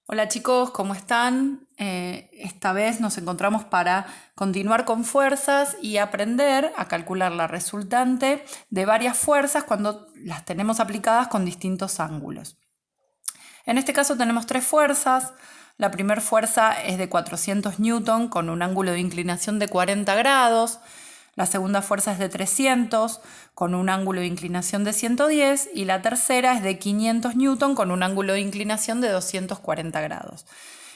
Hola chicos, ¿cómo están? Esta vez nos encontramos para continuar con fuerzas y aprender a calcular la resultante de varias fuerzas cuando las tenemos aplicadas con distintos ángulos. En este caso tenemos tres fuerzas. La primera fuerza es de 400 newton con un ángulo de inclinación de 40 grados. La segunda fuerza es de 300 con un ángulo de inclinación de 110 y la tercera es de 500 newton con un ángulo de inclinación de 240 grados.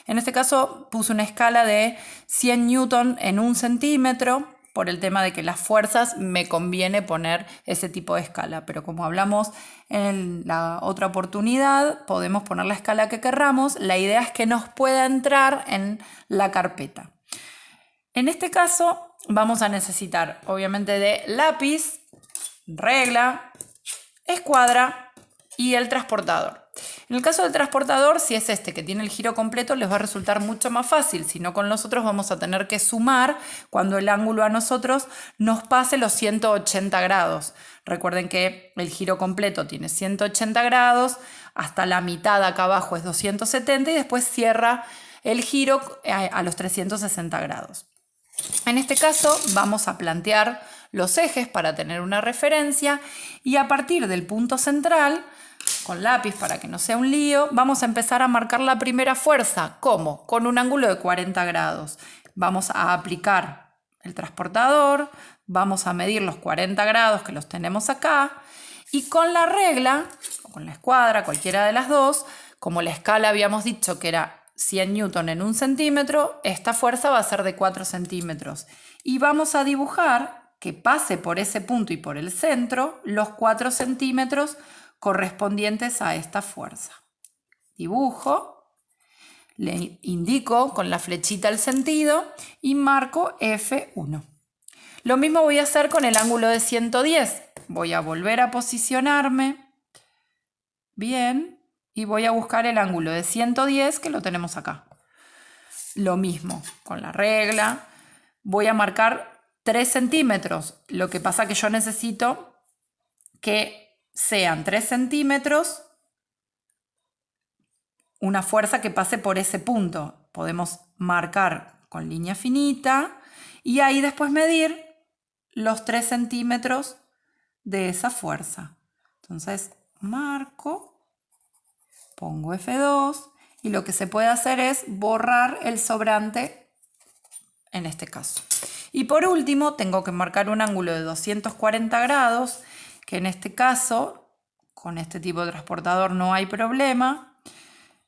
En este caso puse una escala de 100 newton en 1 centímetro por el tema de que las fuerzas me conviene poner ese tipo de escala, pero como hablamos en la otra oportunidad, podemos poner la escala que querramos. La idea es que nos pueda entrar en la carpeta. En este caso vamos a necesitar obviamente de lápiz, regla, escuadra y el transportador. En el caso del transportador, si es este que tiene el giro completo, les va a resultar mucho más fácil. Si no, con los otros vamos a tener que sumar cuando el ángulo a nosotros nos pase los 180 grados. Recuerden que el giro completo tiene 180 grados, hasta la mitad acá abajo es 270 y después cierra el giro a los 360 grados. En este caso vamos a plantear los ejes para tener una referencia y a partir del punto central, con lápiz para que no sea un lío, vamos a empezar a marcar la primera fuerza. ¿Cómo? Con un ángulo de 40 grados. Vamos a aplicar el transportador, vamos a medir los 40 grados que los tenemos acá y con la regla, o con la escuadra, cualquiera de las dos, como la escala habíamos dicho que era 100 newton en 1 centímetro, esta fuerza va a ser de 4 centímetros. Y vamos a dibujar que pase por ese punto y por el centro los 4 centímetros correspondientes a esta fuerza. Dibujo, le indico con la flechita el sentido y marco F1. Lo mismo voy a hacer con el ángulo de 110. Voy a volver a posicionarme bien y voy a buscar el ángulo de 110 que lo tenemos acá. Lo mismo con la regla. Voy a marcar 3 centímetros. Lo que pasa que yo necesito que sean 3 centímetros una fuerza que pase por ese punto. Podemos marcar con línea finita y ahí después medir los 3 centímetros de esa fuerza. Entonces marco, pongo F2 y lo que se puede hacer es borrar el sobrante en este caso. Y por último tengo que marcar un ángulo de 240 grados, que en este caso con este tipo de transportador no hay problema.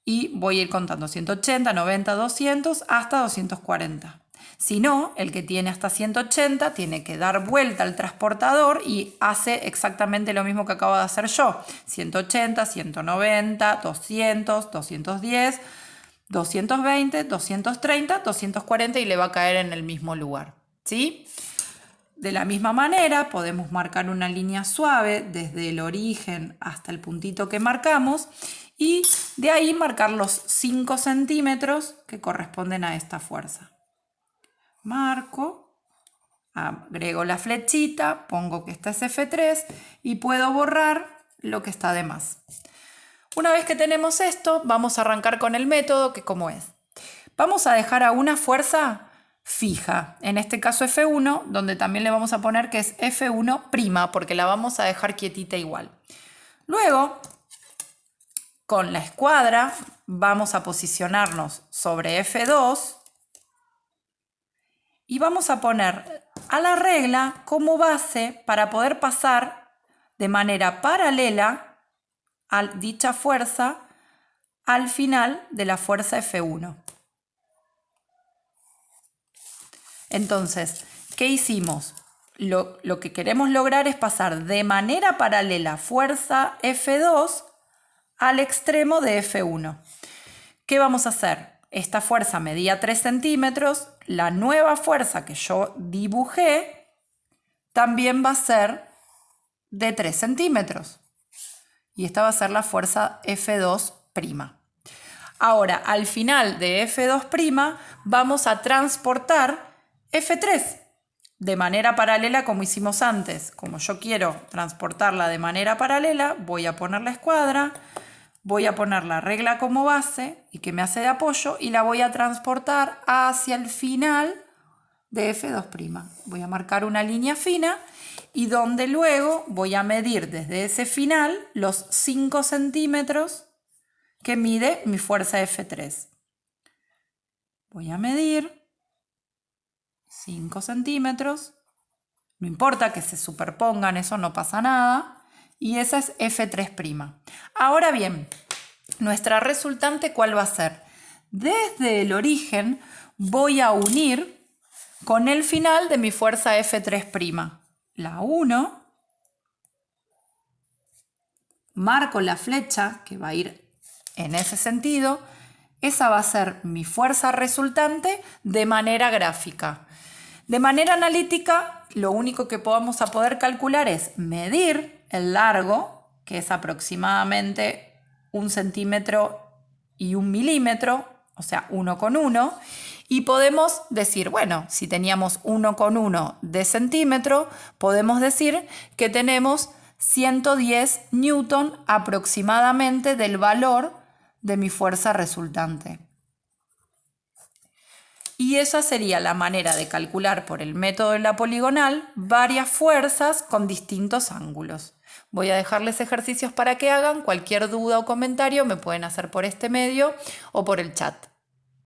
Y voy a ir contando 180, 90, 200 hasta 240. Si no, el que tiene hasta 180 tiene que dar vuelta al transportador y hace exactamente lo mismo que acabo de hacer yo. 180, 190, 200, 210, 220, 230, 240 y le va a caer en el mismo lugar. ¿Sí? De la misma manera podemos marcar una línea suave desde el origen hasta el puntito que marcamos y de ahí marcar los 5 centímetros que corresponden a esta fuerza. Marco, agrego la flechita, pongo que esta es F3 y puedo borrar lo que está de más. Una vez que tenemos esto, vamos a arrancar con el método, que como es. Vamos a dejar a una fuerza fija, en este caso F1, donde también le vamos a poner que es F1', porque la vamos a dejar quietita igual. Luego, con la escuadra, vamos a posicionarnos sobre F2 y vamos a poner a la regla como base para poder pasar de manera paralela a dicha fuerza al final de la fuerza F1. Entonces, ¿qué hicimos? Lo que queremos lograr es pasar de manera paralela fuerza F2 al extremo de F1. ¿Qué vamos a hacer? Esta fuerza medía 3 centímetros. La nueva fuerza que yo dibujé también va a ser de 3 centímetros. Y esta va a ser la fuerza F2'. Ahora, al final de F2' vamos a transportar F3 de manera paralela como hicimos antes. Como yo quiero transportarla de manera paralela, voy a poner la escuadra, voy a poner la regla como base y que me hace de apoyo y la voy a transportar hacia el final de F2'. Voy a marcar una línea fina y donde luego voy a medir desde ese final los 5 centímetros que mide mi fuerza F3. Voy a medir 5 centímetros, no importa que se superpongan, eso no pasa nada, y esa es F3'. Ahora bien, nuestra resultante, ¿cuál va a ser? Desde el origen voy a unir con el final de mi fuerza F3'. La 1, marco la flecha que va a ir en ese sentido, esa va a ser mi fuerza resultante de manera gráfica. De manera analítica, lo único que vamos a poder calcular es medir el largo, que es aproximadamente 1 centímetro y 1 milímetro, o sea, 1 con 1, y podemos decir, bueno, si teníamos 1 con 1 de centímetro, podemos decir que tenemos 110 newton aproximadamente del valor de mi fuerza resultante. Y esa sería la manera de calcular por el método de la poligonal varias fuerzas con distintos ángulos. Voy a dejarles ejercicios para que hagan. Cualquier duda o comentario me pueden hacer por este medio o por el chat.